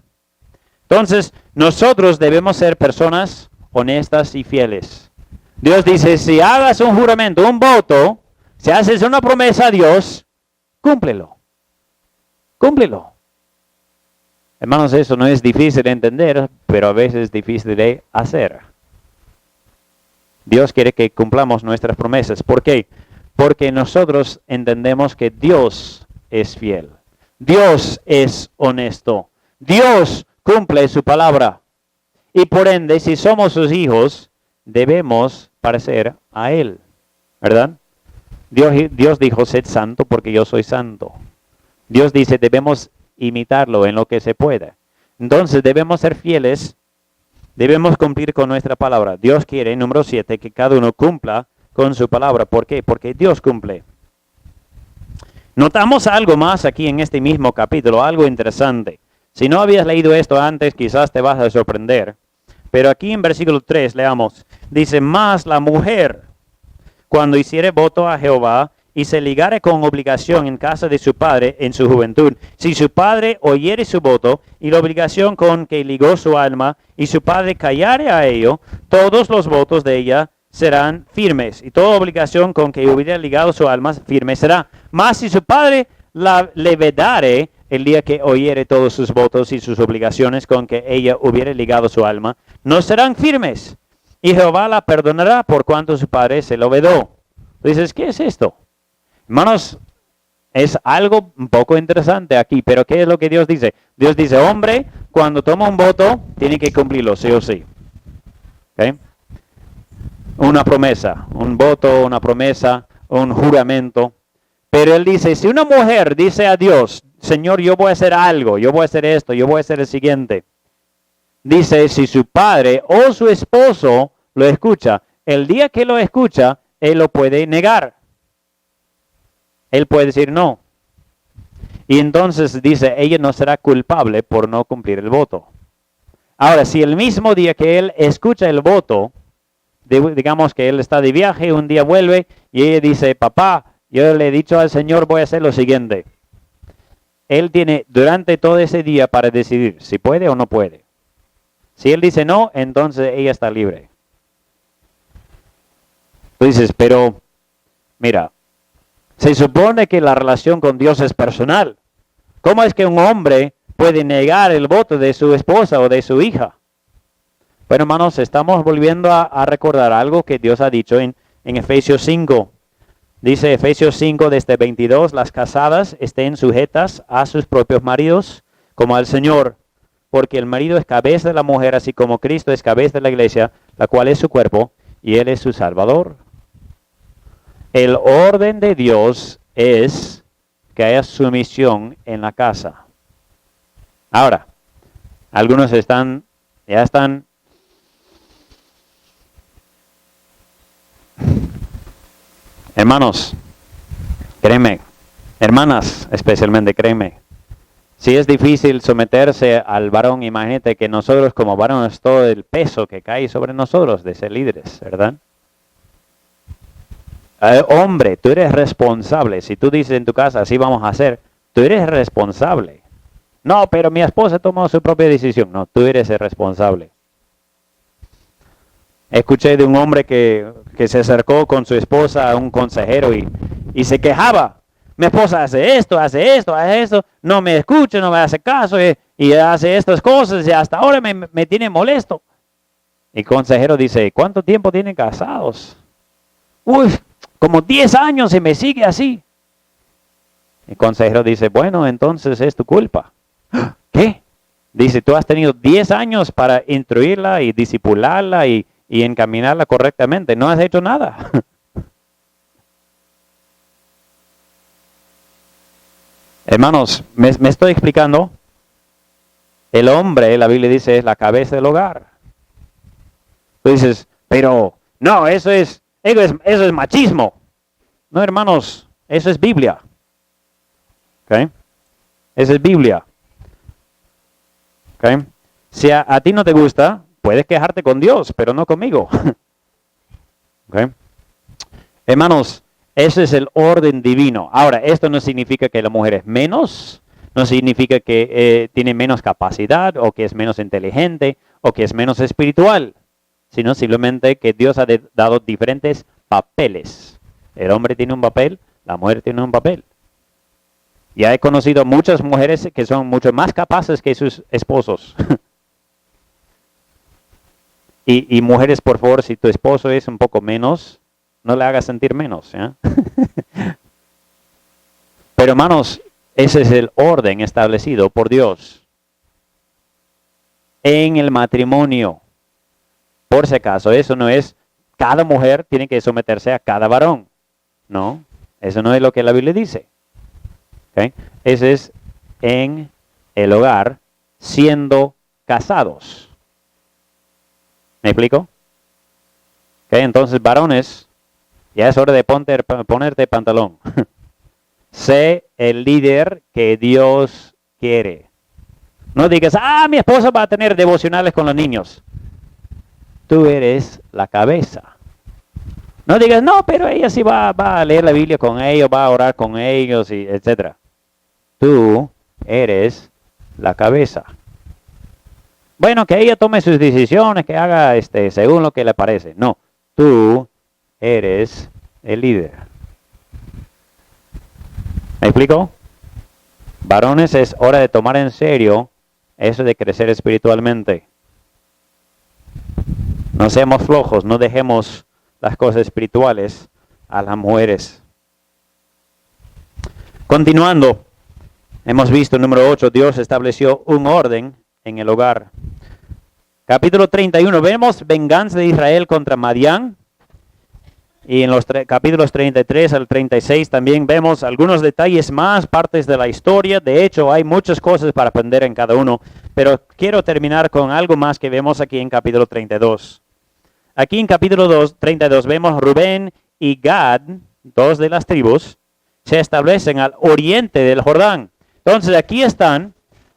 Entonces, nosotros debemos ser personas honestas y fieles. Dios dice, si hagas un juramento, un voto, si haces una promesa a Dios, cúmplelo. Cúmplelo. Hermanos, eso no es difícil de entender, pero a veces es difícil de hacer. Dios quiere que cumplamos nuestras promesas. ¿Por qué? Porque nosotros entendemos que Dios es fiel. Dios es honesto. Dios cumple su palabra. Y por ende, si somos sus hijos, debemos parecer a Él. ¿Verdad? Dios dijo, sed santo porque yo soy santo. Dios dice, debemos imitarlo en lo que se pueda. Entonces debemos ser fieles, debemos cumplir con nuestra palabra. Dios quiere, número 7, que cada uno cumpla con su palabra. ¿Por qué? Porque Dios cumple. Notamos algo más aquí en este mismo capítulo, algo interesante. Si no habías leído esto antes, quizás te vas a sorprender. Pero aquí en versículo 3 leamos, dice, mas la mujer, cuando hiciere voto a Jehová, y se ligare con obligación en casa de su padre en su juventud, si su padre oyere su voto y la obligación con que ligó su alma, y su padre callare a ello, todos los votos de ella serán firmes, y toda obligación con que hubiera ligado su alma firme será. Mas si su padre le vedare el día que oyere todos sus votos y sus obligaciones con que ella hubiera ligado su alma, no serán firmes. Y Jehová la perdonará por cuanto su padre se lo vedó. Dices, ¿qué es esto? Hermanos, es algo un poco interesante aquí, pero ¿qué es lo que Dios dice? Dios dice, hombre, cuando toma un voto, tiene que cumplirlo, sí o sí. ¿Okay? Una promesa, un voto, una promesa, un juramento. Pero él dice, si una mujer dice a Dios, Señor, yo voy a hacer algo, yo voy a hacer esto, yo voy a hacer el siguiente. Dice, si su padre o su esposo lo escucha, el día que lo escucha, él lo puede negar. Él puede decir no. Y entonces dice, ella no será culpable por no cumplir el voto. Ahora, si el mismo día que él escucha el voto, digamos que él está de viaje, un día vuelve y ella dice, papá, yo le he dicho al Señor, voy a hacer lo siguiente. Él tiene durante todo ese día para decidir si puede o no puede. Si él dice no, entonces ella está libre. Tú dices, pero mira, se supone que la relación con Dios es personal. ¿Cómo es que un hombre puede negar el voto de su esposa o de su hija? Bueno, hermanos, estamos volviendo a recordar algo que Dios ha dicho en Efesios 5. Dice Efesios 5 desde 22, las casadas estén sujetas a sus propios maridos como al Señor, porque el marido es cabeza de la mujer, así como Cristo es cabeza de la iglesia, la cual es su cuerpo, y Él es su Salvador. El orden de Dios es que haya sumisión en la casa. Ahora, algunos ya están hermanos, créeme, hermanas especialmente, créeme, si es difícil someterse al varón, imagínate que nosotros como varones todo el peso que cae sobre nosotros de ser líderes, ¿verdad? Hombre, tú eres responsable. Si tú dices en tu casa, así vamos a hacer, tú eres responsable. No, pero mi esposa tomó su propia decisión. No, tú eres el responsable. Escuché de un hombre que se acercó con su esposa a un consejero y se quejaba. Mi esposa hace esto, no me escucha, no me hace caso y hace estas cosas y hasta ahora me tiene molesto. Y el consejero dice, ¿cuánto tiempo tienen casados? Uy, como 10 años y me sigue así. El consejero dice, bueno, entonces es tu culpa. ¿Qué? Dice, tú has tenido 10 años para instruirla y disipularla y encaminarla correctamente. No has hecho nada. Hermanos, ¿me estoy explicando? El hombre, la Biblia dice, es la cabeza del hogar. Tú dices, pero no, eso es machismo. No, hermanos, eso es Biblia. ¿Ok? Eso es Biblia. ¿Ok? Si a ti no te gusta, puedes quejarte con Dios, pero no conmigo. ¿Ok? Hermanos, ese es el orden divino. Ahora, esto no significa que la mujer es menos, no significa que tiene menos capacidad, o que es menos inteligente, o que es menos espiritual, sino simplemente que Dios ha dado diferentes papeles. El hombre tiene un papel, la mujer tiene un papel. Ya he conocido muchas mujeres que son mucho más capaces que sus esposos. y mujeres, por favor, si tu esposo es un poco menos, no le hagas sentir menos. ¿Eh? Pero hermanos, ese es el orden establecido por Dios en el matrimonio. Por si acaso, eso no es cada mujer tiene que someterse a cada varón. No, eso no es lo que la Biblia dice. ¿Okay? Eso es en el hogar siendo casados. ¿Me explico? ¿Okay? Entonces, varones, ya es hora de ponerte pantalón. Sé el líder que Dios quiere. No digas, mi esposa va a tener devocionales con los niños. Tú eres la cabeza. No digas, no, pero ella sí va a leer la Biblia con ellos, va a orar con ellos, y etc. Tú eres la cabeza. Bueno, que ella tome sus decisiones, que haga según lo que le parece. No, tú eres el líder. ¿Me explico? Varones, es hora de tomar en serio eso de crecer espiritualmente. No seamos flojos, no dejemos las cosas espirituales a las mujeres. Continuando, hemos visto número 8, Dios estableció un orden en el hogar. Capítulo 31, vemos venganza de Israel contra Madián. Y en los capítulos 33 al 36 también vemos algunos detalles más, partes de la historia. De hecho, hay muchas cosas para aprender en cada uno. Pero quiero terminar con algo más que vemos aquí en capítulo 32. Aquí en capítulo 32 vemos Rubén y Gad, dos de las tribus, se establecen al oriente del Jordán. Entonces aquí están,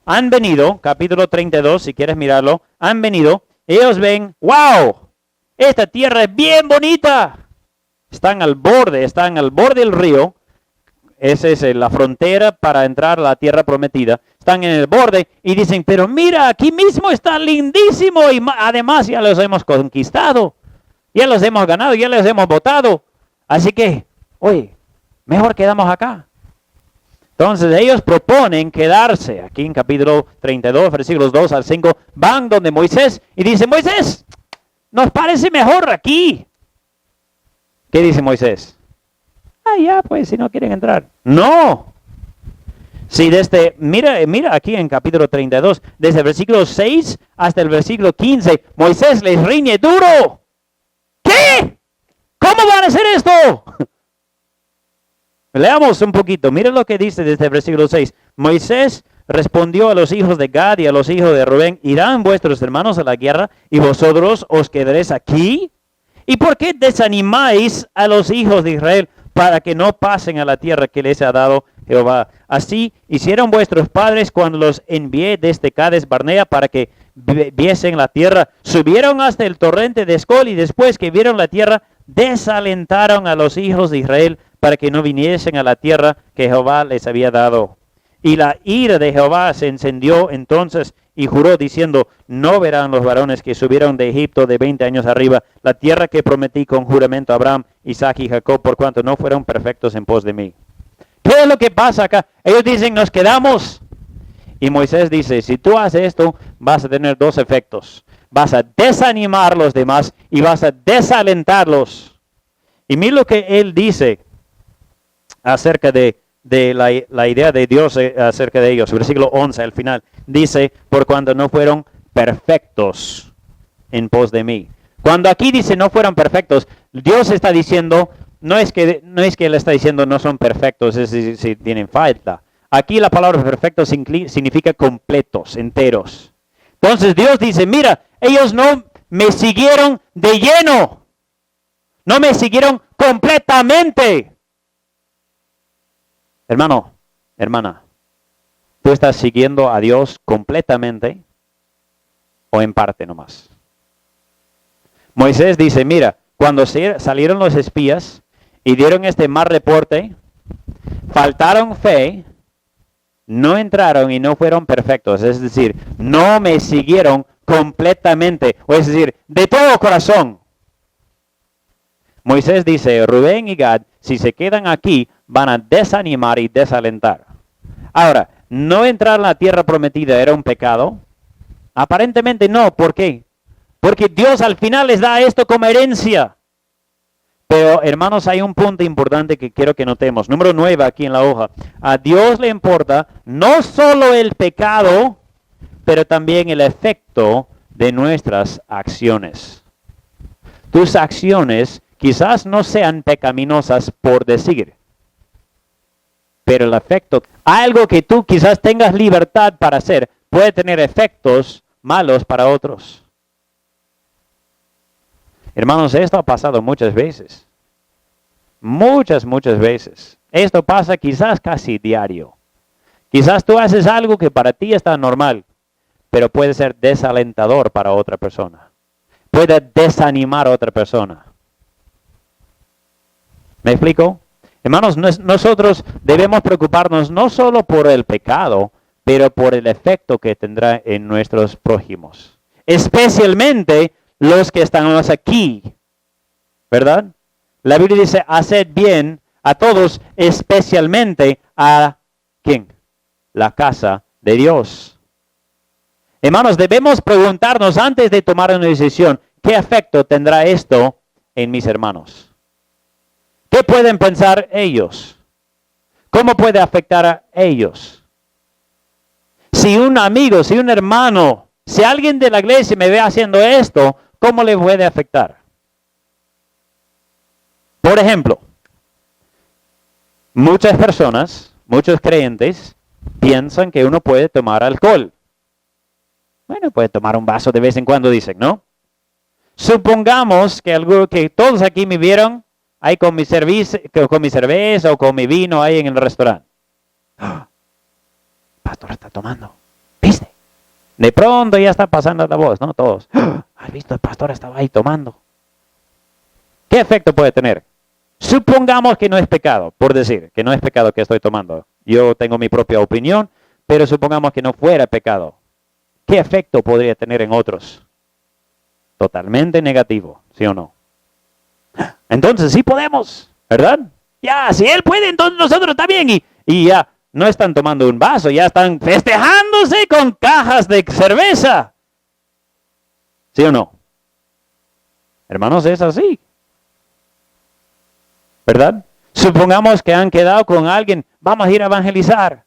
han venido, capítulo 32, si quieres mirarlo, han venido, ellos ven, ¡wow! Esta tierra es bien bonita. Están al borde del río. Esa es la frontera para entrar a la tierra prometida. Están en el borde y dicen, pero mira, aquí mismo está lindísimo y además ya los hemos conquistado. Ya los hemos ganado, ya los hemos votado. Así que, oye, mejor quedamos acá. Entonces ellos proponen quedarse. Aquí en capítulo 32, versículos 2 al 5, van donde Moisés y dicen, Moisés, nos parece mejor aquí. ¿Qué dice Moisés? Ya, pues, si no quieren entrar. ¡No! Sí, mira aquí en capítulo 32, desde el versículo 6 hasta el versículo 15, Moisés les riñe duro. ¿Qué? ¿Cómo van a hacer esto? Leamos un poquito, miren lo que dice desde el versículo 6. Moisés respondió a los hijos de Gad y a los hijos de Rubén, ¿irán vuestros hermanos a la guerra y vosotros os quedaréis aquí? ¿Y por qué desanimáis a los hijos de Israel para que no pasen a la tierra que les ha dado Jehová? Así hicieron vuestros padres cuando los envié desde Cades Barnea para que viesen la tierra. Subieron hasta el torrente de Escol y después que vieron la tierra, desalentaron a los hijos de Israel para que no viniesen a la tierra que Jehová les había dado. Y la ira de Jehová se encendió entonces y juró diciendo, no verán los varones que subieron de Egipto de 20 años arriba la tierra que prometí con juramento a Abraham, Isaac y Jacob, por cuanto no fueron perfectos en pos de mí. ¿Qué es lo que pasa acá? Ellos dicen, nos quedamos. Y Moisés dice, si tú haces esto, vas a tener dos efectos. Vas a desanimar a los demás y vas a desalentarlos. Y mira lo que él dice acerca de la idea de Dios acerca de ellos. Versículo 11 al final. Dice, por cuando no fueron perfectos en pos de mí. Cuando aquí dice no fueron perfectos, Dios está diciendo, no es que Él está diciendo no son perfectos, es decir, si tienen falta. Aquí la palabra perfecto significa completos, enteros. Entonces Dios dice, mira, ellos no me siguieron de lleno. No me siguieron completamente. Hermano, hermana, ¿tú estás siguiendo a Dios completamente o en parte nomás? Moisés dice, mira, cuando salieron los espías y dieron este mal reporte, faltaron fe, no entraron y no fueron perfectos. Es decir, no me siguieron completamente, o es decir, de todo corazón. Moisés dice, Rubén y Gad, si se quedan aquí, van a desanimar y desalentar. Ahora, ¿no entrar en la tierra prometida era un pecado? Aparentemente no. ¿Por qué? Porque Dios al final les da esto como herencia. Pero, hermanos, hay un punto importante que quiero que notemos. Número 9 aquí en la hoja. A Dios le importa no solo el pecado, pero también el efecto de nuestras acciones. Tus acciones quizás no sean pecaminosas por decir, pero el efecto, algo que tú quizás tengas libertad para hacer, puede tener efectos malos para otros. Hermanos, esto ha pasado muchas veces. Muchas veces. Esto pasa quizás casi diario. Quizás tú haces algo que para ti está normal, pero puede ser desalentador para otra persona. Puede desanimar a otra persona. ¿Me explico? Hermanos, nosotros debemos preocuparnos no solo por el pecado, pero por el efecto que tendrá en nuestros prójimos. Especialmente los que estamos aquí. ¿verdad? La Biblia dice, haced bien a todos, especialmente a ¿quién? La casa de Dios. Hermanos, debemos preguntarnos antes de tomar una decisión, ¿qué efecto tendrá esto en mis hermanos? ¿Qué pueden pensar ellos? ¿Cómo puede afectar a ellos? Si un amigo, si un hermano, si alguien de la iglesia me ve haciendo esto, ¿cómo le puede afectar? Por ejemplo, muchas personas, muchos creyentes, piensan que uno puede tomar alcohol. Bueno, puede tomar un vaso de vez en cuando, dicen, ¿no? Supongamos que todos aquí me vieron ahí con mi cerveza o con mi vino ahí en el restaurante. ¡Ah! El pastor está tomando. ¿Viste? De pronto ya está pasando la voz, ¿no? Todos. ¡Ah! ¿Has visto? El pastor estaba ahí tomando. ¿Qué efecto puede tener? Supongamos que no es pecado, por decir, que no es pecado que estoy tomando. Yo tengo mi propia opinión, pero supongamos que no fuera pecado. ¿Qué efecto podría tener en otros? Totalmente negativo, ¿sí o no? Entonces sí podemos, ¿verdad? Ya, si él puede, entonces nosotros también. Y ya no están tomando un vaso, ya están festejándose con cajas de cerveza. ¿Sí o no? Hermanos, es así. ¿Verdad? Supongamos que han quedado con alguien, vamos a ir a evangelizar.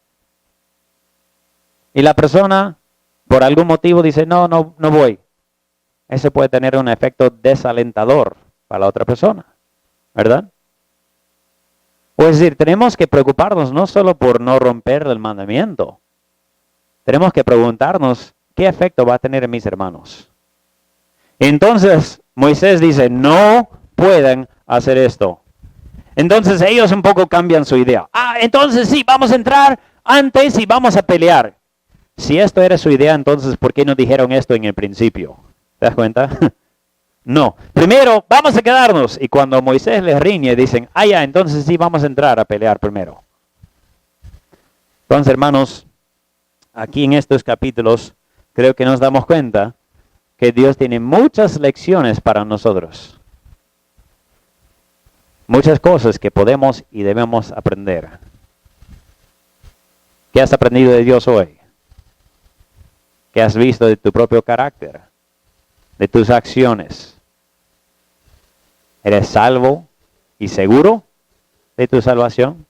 Y la persona, por algún motivo, dice, no voy. Eso puede tener un efecto desalentador para la otra persona, ¿verdad? O es decir, tenemos que preocuparnos no solo por no romper el mandamiento. Tenemos que preguntarnos, ¿qué efecto va a tener en mis hermanos? Entonces, Moisés dice, no pueden hacer esto. Entonces ellos un poco cambian su idea. Entonces sí, vamos a entrar antes y vamos a pelear. Si esto era su idea, entonces ¿por qué no dijeron esto en el principio? ¿Te das cuenta? No. Primero, vamos a quedarnos. Y cuando Moisés les riñe, dicen, ya, entonces sí, vamos a entrar a pelear primero. Entonces, hermanos, aquí en estos capítulos, creo que nos damos cuenta que Dios tiene muchas lecciones para nosotros. Muchas cosas que podemos y debemos aprender. ¿Qué has aprendido de Dios hoy? ¿Qué has visto de tu propio carácter? De tus acciones. ¿Eres salvo y seguro de tu salvación?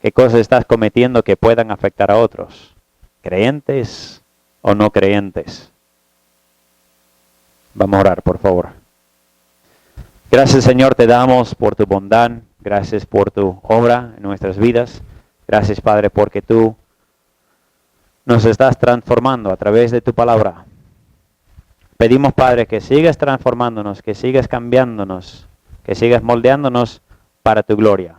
¿Qué cosas estás cometiendo que puedan afectar a otros? ¿Creyentes o no creyentes? Vamos a orar, por favor. Gracias, Señor, te damos por tu bondad. Gracias por tu obra en nuestras vidas. Gracias, Padre, porque tú nos estás transformando a través de tu palabra. Pedimos, Padre, que sigas transformándonos, que sigas cambiándonos, que sigas moldeándonos para tu gloria.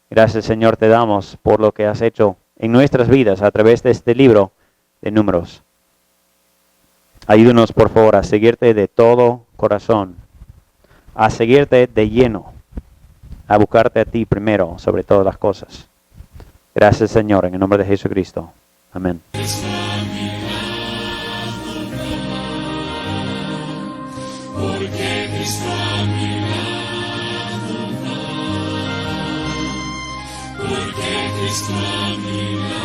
Gracias, Señor, te damos por lo que has hecho en nuestras vidas a través de este libro de Números. Ayúdanos, por favor, a seguirte de todo corazón, a seguirte de lleno, a buscarte a ti primero sobre todas las cosas. Gracias, Señor, en el nombre de Jesucristo. Amén. Porque Cristo a mi lado va, porque Cristo a mi lado